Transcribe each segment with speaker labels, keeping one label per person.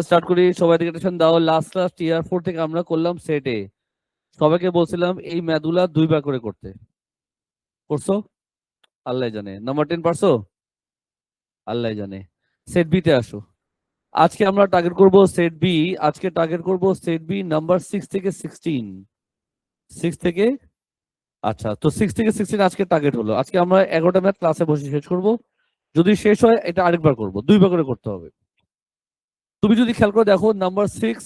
Speaker 1: Start করি, সবাই দিকে টেনশন দাও। লাস্ট ইয়ার 4 থেকে আমরা করলাম সেটে, সবাইকে বলছিলাম এই ম্যাথগুলা 2 বার করে করতে। করছো? আল্লাহ জানে। নাম্বার 10 পারছো? আল্লাহ জানে। সেট বি তে আসো। আজকে আমরা টার্গেট করব সেট বি। আজকে টার্গেট করব সেট বি নাম্বার 6 থেকে 16। 6 থেকে, আচ্ছা, তো 6 থেকে 16 আজকে টার্গেট হলো। আজকে আমরা 11টা ম্যাথ ক্লাসে বসে শেষ করব। যদি শেষ হয় এটা আরেকবার করব, 2 বার করে করতে হবে। তুমি যদি খেয়াল করে দেখো, নাম্বার 6,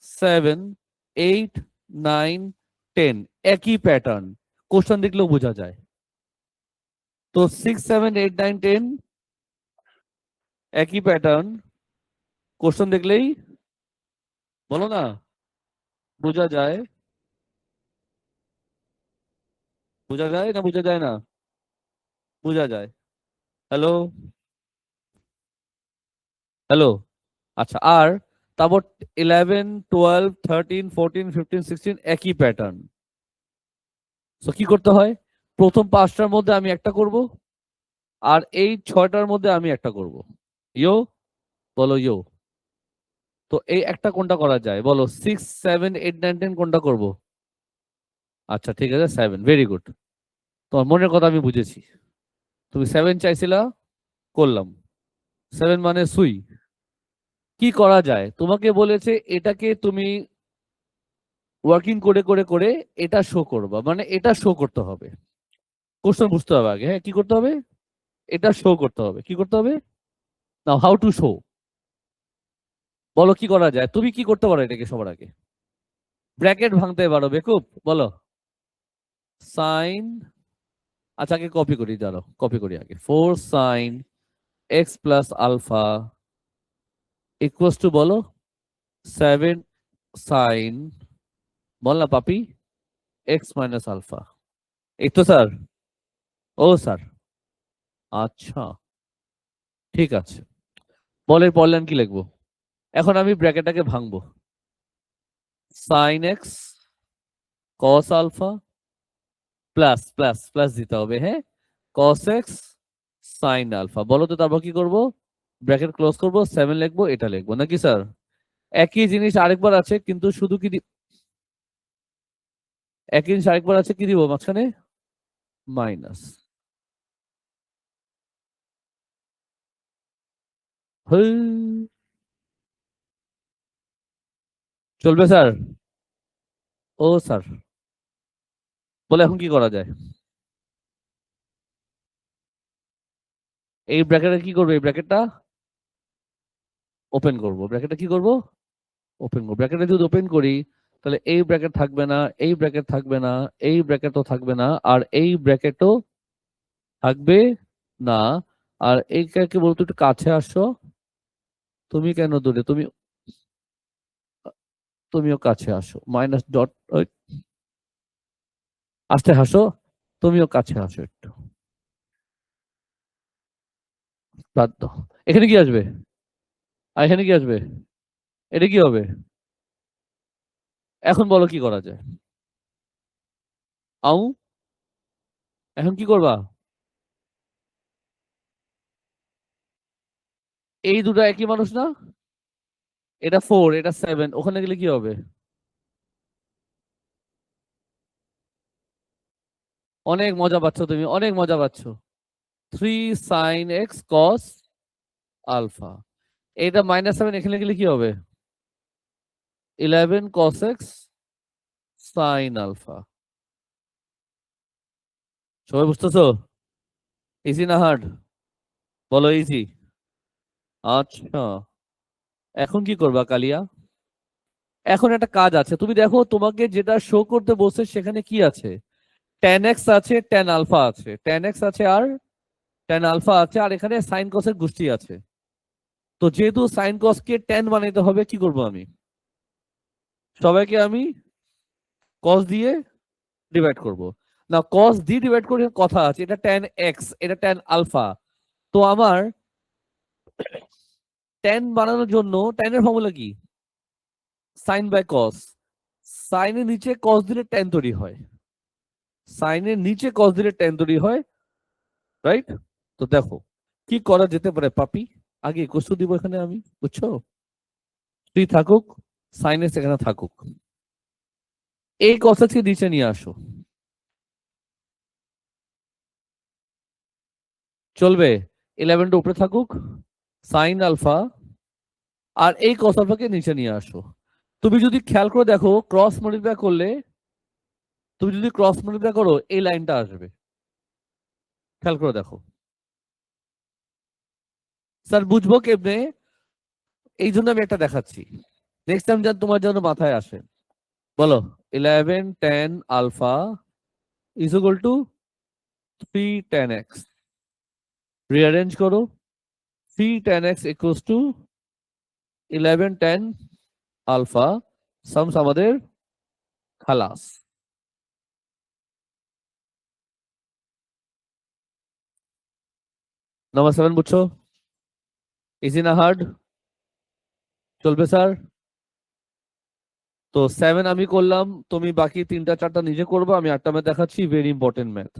Speaker 1: 7, 8, 9, 10 একই প্যাটার্ন, কোশ্চেন দেখলেও বোঝা যায়। তো 6, 7, 8, 9, 10 একই প্যাটার্ন, কোশ্চেন দেখলেই বলো না বোঝা যায়। বোঝা যায় না বোঝা যায় না? বোঝা যায়। Hello, hello. আচ্ছা, আর তারপর 11, 12, 13, 14, 15, 16 একই প্যাটার্ন। তো কি করতে হয়? প্রথম 5টার মধ্যে আমি একটা করব, আর এই 6টার মধ্যে আমি একটা করব। ইয়ো, বলো ইয়ো। তো এই একটা কোনটা করা যায় বলো? 6, 7, 8, 9, 10 কোনটা করব? আচ্ছা ঠিক আছে, 7, ভেরি গুড। তোমার মনের কথা আমি বুঝেছি। তুমি 7 চাইছিলা, করলাম। 7 মানে সুই। কি করা যায়? তোমাকে বলেছে এটাকে তুমি ওয়ার্কিং করে করে করে এটা শো করবা, মানে এটা শো করতে হবে। কোশ্চেন বুঝতে হবে আগে, হ্যাঁ, কি করতে হবে? এটা শো করতে হবে। কি করতে হবে? নাও, হাউ টু শো। বলো কি করা যায়? তুমি কি করতে পারো এটাকে সবার আগে? ব্র্যাকেট ভাঙতে পারো বেকুব, বলো। সাইন, আচ্ছা আগে কপি করি, দাঁড়াও কপি করি আগে। 4 sine x plus alpha equals to, বলো, 7 সাইন, বল না পাপি, এক্স মাইনাস আলফা। এই তো স্যার। ও স্যার, আচ্ছা ঠিক আছে। বলের পড়লেন কি লিখবো? এখন আমি ব্র্যাকেটটাকে ভাঙবো। Sine x cos alpha plus plus plus দিতে হবে, হ্যাঁ, কস এক্স সাইন আলফা। বলো তো তারপর কি করব? ব্র্যাকেট ক্লোজ করব, 7 লিখবো, এটা লিখবো নাকি স্যার? একই জিনিস আরেকবার আছে, কিন্তু শুধু কি একই জিনিস আরেকবার আছে, কি দিব মাঝখানে? মাইনাস। চলবে স্যার? ও স্যার, বলে এখন কি করা যায়? এই ব্র্যাকেটে কি করবে? এই ব্র্যাকেটটা ওপেন করব। ব্র্যাকেটটা কি করব? ওপেন করব। ব্র্যাকেটটা যদি ওপেন করি, তাহলে এই ব্র্যাকেট থাকবে না, এই ব্র্যাকেট থাকবে না, এই ব্র্যাকেটও থাকবে না, আর এই ব্র্যাকেটও থাকবে না। আর এইটাকে বলতো একটু কাছে আসো। তুমি কেন দূরে? তুমিও কাছে আসো। মাইনাস ডট, আস্তে হাসো। তুমিও কাছে আসো একটু। বাদ দাও। এখানে কি আসবে? আর এখানে কি আসবে? এটা কি হবে? এখন বলো কি করা যায়? আউ, এখন কি করবা? এই দুটো একই মানুষ না? এটা 4, এটা 7, ওখানে গেলে কি হবে? অনেক মজা পাচ্ছ তুমি, অনেক মজা পাচ্ছ। 3 সাইন এক্স কস আলফা, এটা -7 এখানে গেলে কি হবে? 11 কস এক্স সাইন আলফা। সবাই বুঝতেছো? ইজি না হার্ড? বলো ইজি। আচ্ছা, এখন কি করবা কালিয়া? এখন একটা কাজ আছে, তুমি দেখো তোমাকে যেটা শো করতে বলছে সেখানে কি আছে? tan x আছে, tan আলফা আছে, tan x আছে আর tan আলফা আছে, আর এখানে সাইন কসের গোষ্ঠী আছে। তো যেহেতু সাইন কস কে tan বানাইতে হবে, কি করব আমি? সবাইকে আমি কস দিয়ে ডিভাইড করব। না, কস দিয়ে ডিভাইড করে কথা আছে, এটা tan x, এটা tan আলফা। তো আমার tan বানানোর জন্য tan এর ফর্মুলা কি? Sine by cos. সাইনের নিচে কস দিলে tan তৈরি হয়, সাইনের নিচে কস দিলে tan তৈরি হয়, রাইট? তো দেখো কি করা যেতে পারে পাপি। আগে কষ্ট দিব এখানে আমি, বুঝছো? 3 থাকুক, সাইন এক্স এখানে থাকুক। এই কসেক্সকে নিচে নিয়ে আসো, চলবে? 11টা উপরে থাকুক, সাইন আলফা, আর এই কস আলফাকে নিচে নিয়ে আসো। তুমি যদি খেয়াল করে দেখো, ক্রস মাল্টিপ্লাই করলে, তুমি যদি ক্রস মাল্টিপ্লাই করো এই লাইনটা আসবে, খেয়াল করে দেখো। স্যার বুঝবো কেমনে, এই জন্য আমি একটা দেখাচ্ছি, নেক্সট টাইম যেন তোমার জন্য মাথায় আসে। বলো, 11 tan alpha is equal to 3 tan x। Rearrange করো, 3 tan x equals to 11 tan alpha, sums আমাদের খালাস। নাম্বার 7 বুঝছো? ইজি না হার্ড? চলবে স্যার? তো 7 আমি করলাম, তুমি বাকি 3টা 4টা নিজে করবো, আমি 8টা ম্যাথ দেখাচ্ছি, ভেরি ইম্পর্টেন্ট ম্যাথ।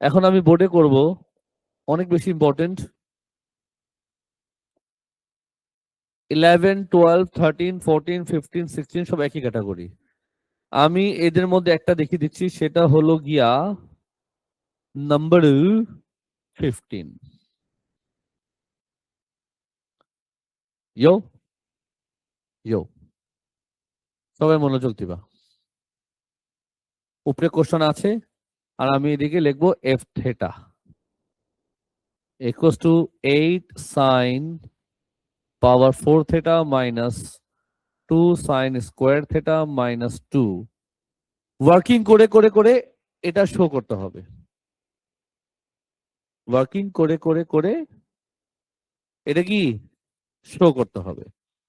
Speaker 1: এখন আমি বোর্ডে করব, অনেক বেশি ইম্পর্টেন্ট। 11, 12, 13, 14, 15, 16 সব একই ক্যাটাগরি। আমি এদের মধ্যে একটা দেখিয়ে দিচ্ছি, সেটা হলো গিয়া নাম্বার 15। ইয়ো ইয়ো, সবাই মনোযোগ দিবা। উপরে কোশ্চেন আছে, আর আমি এদিকে লিখবো F theta equals to 8 sign power 4 theta minus 2 sine square theta minus 2। Working করে করে করে এটা শো করতে হবে, ওয়ার্কিং করে করে করে এটা কি শো করতে হবে।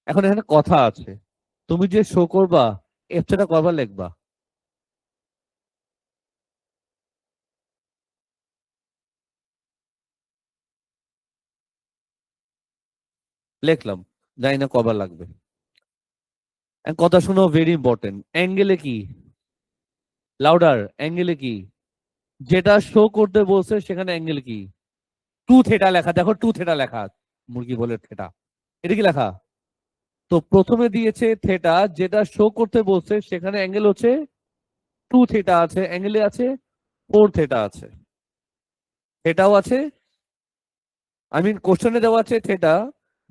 Speaker 1: এখন এখানে কথা আছে, তুমি যে শো করবা এফ থেটা কয়বার লিখবা? লিখলাম, জানি না কবার লাগবে। কথা শুনো, ভেরি ইম্পর্টেন্ট। অ্যাঙ্গেলে কি, লাউডার, অ্যাঙ্গেলে কি, যেটা শো করতে বলছে সেখানে অ্যাঙ্গেল কি? 2 থেটা লেখা, দেখো 2 থেটা লেখা, মুরগি বলে থেটা, এটা কি লেখা? তো প্রথমে দিয়েছে থেটা, যেটা শো করতে বলছে সেখানে অ্যাঙ্গেল হচ্ছে 2 থেটা আছে, অ্যাঙ্গেলে আছে 4 থেটা আছে, থেটাও আছে। আই মিন কোশ্চেনে দেওয়া আছে থেটা,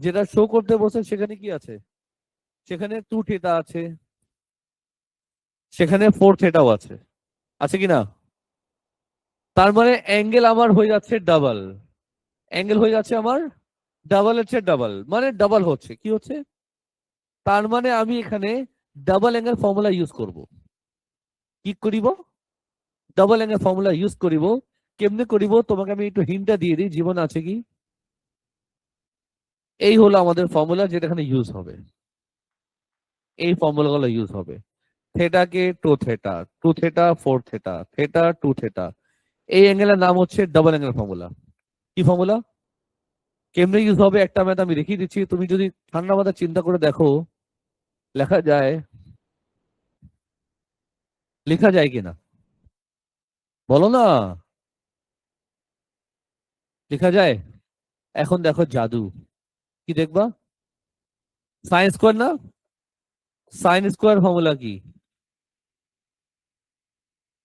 Speaker 1: যেটা শো করতে বলছে সেখানে কি আছে? সেখানে 2 থেটা আছে, সেখানে 4 থেটাও আছে, আছে কি না? তার মানে অ্যাঙ্গেল আমার হয়ে যাচ্ছে ডাবল, অ্যাঙ্গেল হয়ে যাচ্ছে আমার ডাবলের চেয়ে ডাবল, মানে ডাবল হচ্ছে, কি হচ্ছে? তার মানে আমি এখানে ডাবল অ্যাঙ্গেল ফর্মুলা ইউজ করব। কি করিব? ডাবল অ্যাঙ্গেল ফর্মুলা ইউজ করিব। কেমনে করিব তোমাকে আমি একটু হিন্টটা দিয়ে দিই, জীবন আছে কি। এই হলো আমাদের ফর্মুলা যেটা এখানে ইউজ হবে, এই ফর্মুলাগুলো ইউজ হবে। থেটাকে 2 theta, 2 theta 4 theta, theta 2 theta, এই অ্যাঙ্গেলের নাম হচ্ছে ডাবল অ্যাঙ্গেল ফর্মুলা। কি ফর্মুলা, কেমনে ইউজ হবে একটা ম্যাথ আমি দেখিয়ে দিচ্ছি, তুমি যদি ঠান্ডা মাথায় চিন্তা করে দেখো লেখা যায়, লেখা যায় কিনা বলো না, লেখা যায়? এখন দেখো জাদু, কি দেখবা? সাইন স্কোয়ার না, সাইন স্কোয়ার ফর্মুলা কি?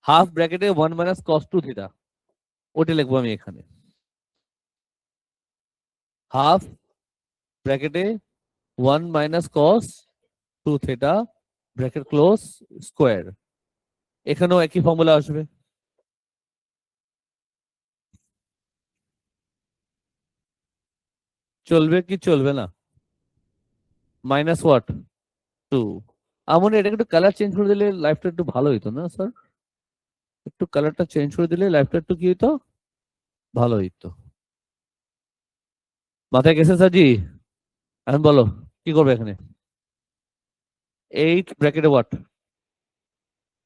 Speaker 1: হাফ ব্র্যাকেটে 1 মাইনাস কস 2 থিটা, ওটা লিখবো আমি এখানে। হাফ ব্র্যাকেটে 1 minus cos 2 theta bracket close square, এখানেও একই ফর্মুলা আসবে। চলবে কি চলবে না? Minus what 2। আমার এটাকে একটু কালার চেঞ্জ করে দিলে লাইফটা একটু ভালো হইতো না স্যার? একটু কালারটা চেঞ্জ করে দিলে লাইফটা একটু কি হইতো, ভালো হইতো। মাথায় গেছে স্যার জি? এখন বলো কি করবে এখানে? 8 ব্র্যাকেটে ওয়াট,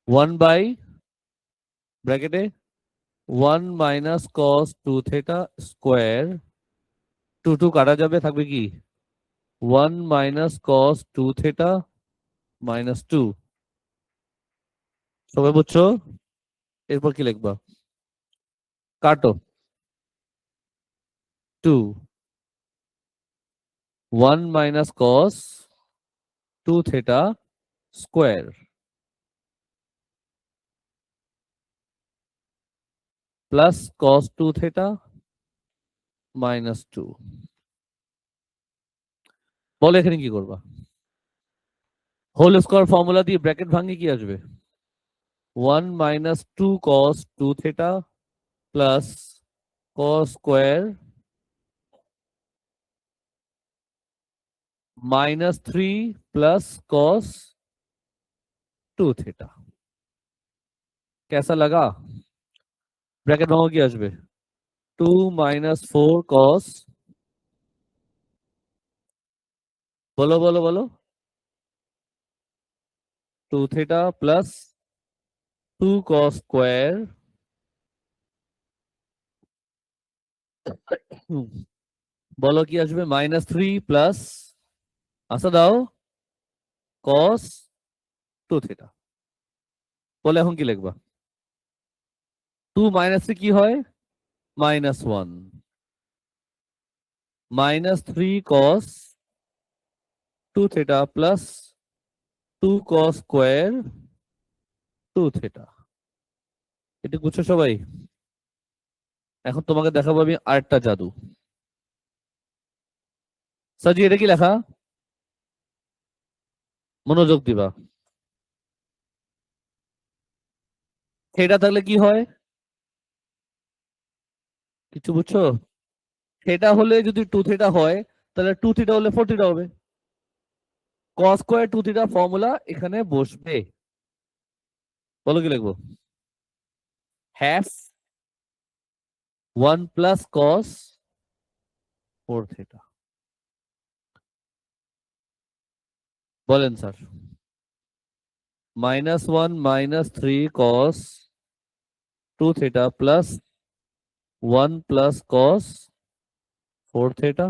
Speaker 1: 1 বাই ব্র্যাকেটে 1 মাইনাস কস 2 থেটা স্কোয়ার, 2 2 কাটা যাবে, থাকবে কি 1 মাইনাস কস 2 থেটা মাইনাস 2। সবাই বুঝছো? এরপর কি লিখবা? কাটো 2, 1 minus cos 2 theta square plus cos 2 theta minus 2. বলো এখানে কি করবা? হোল স্কয়ার ফর্মুলা দিয়ে ব্র্যাকেট ভাঙে কি আসবে? 1 minus 2 cos 2 theta plus cos square minus 3 plus cos 2 theta. कैसा लगा? ব্র্যাকেট ভাঙো কি আসবে? 2 minus 4 cos, বলো বলো বলো, 2 theta plus 2 cos square বলো কি আসবে? minus 3 plus আচ্ছা দাও cos 2 theta। বলে এখন কি লিখবা? 2 minus 3 কি হয়? minus 1 minus 3 cos 2 theta plus 2 cos square 2 theta। এটা বুঝছো সবাই? এখন তোমাকে দেখাবো আমি আরেকটা জাদু। সাজি এটা কি লেখা? মনোযোগ দিবা। থিটা থাকলে কি হয়? কিছু বুঝছো? থিটা হলে যদি 2 থিটা হয় তাহলে 2 থিটা হলে 4 থিটা হবে। cos স্কয়ার 2 থিটা ফর্মুলা এখানে বসবে। বলো কি লিখবো? half 1 plus cos 4 theta. বলেন sir. -1 minus 3 cos 2 theta plus 1 plus cos 4 theta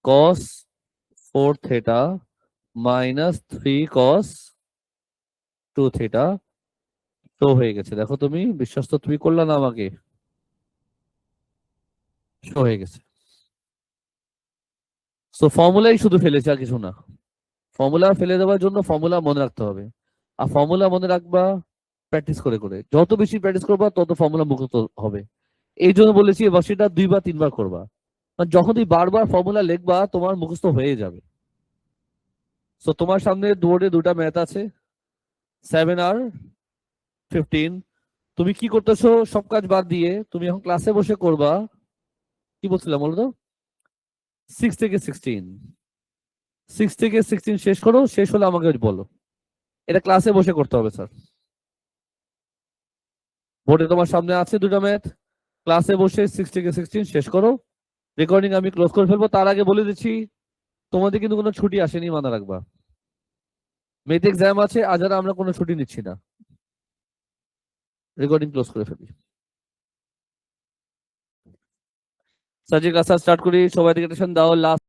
Speaker 1: cos 4 theta minus 3 cos 2 theta show হয়ে গেছে। দেখো তুমি বিশ্বাস তো তুমি করলা না আমাকে? শো হয়ে গেছে। সো ফর্মুলাই শুধু ফেলেছে আর কিছু না। ফর্মুলা ফেলে দেওয়ার জন্য ফর্মুলা মনে রাখতে হবে। আর ফর্মুলা মনে রাখবা প্র্যাকটিস করে করে। যত বেশি প্র্যাকটিস করবা তত ফর্মুলা মুখস্থ হবে। এই জন্য বলেছি এবার সেটা 2 বা 3 বার করবা। যখন তুমি বারবার ফর্মুলা লিখবা তোমার মুখস্থ হয়ে যাবে। সো তোমার সামনে বোর্ডে দুটা ম্যাথ আছে 7 আর 15। তুমি কি করতেছো? সব কাজ বাদ দিয়ে তুমি এখন ক্লাসে বসে করবা। কি বলছিলাম বলো তো? 6 থেকে 16, 6 থেকে 16 শেষ করো। শেষ হলে আমাকে বলো। এটা ক্লাসে বসে করতে হবে স্যার। বোর্ডে তোমার সামনে আছে দুটো ম্যাথ। ক্লাসে বসে 6 থেকে 16 শেষ করো। রেকর্ডিং আমি ক্লোজ করে ফেলবো। তার আগে বলে দিচ্ছি তোমাদের কিন্তু কোনো ছুটি আসেনি, মাথা রাখবা। মেথ এক্সাম আছে, আজ আর আমরা কোনো ছুটি নিচ্ছি না। রেকর্ডিং ক্লোজ করে ফেলি। সাজির ক্লাস স্টার্ট করি। সবাই দিকে দাও। লাস্ট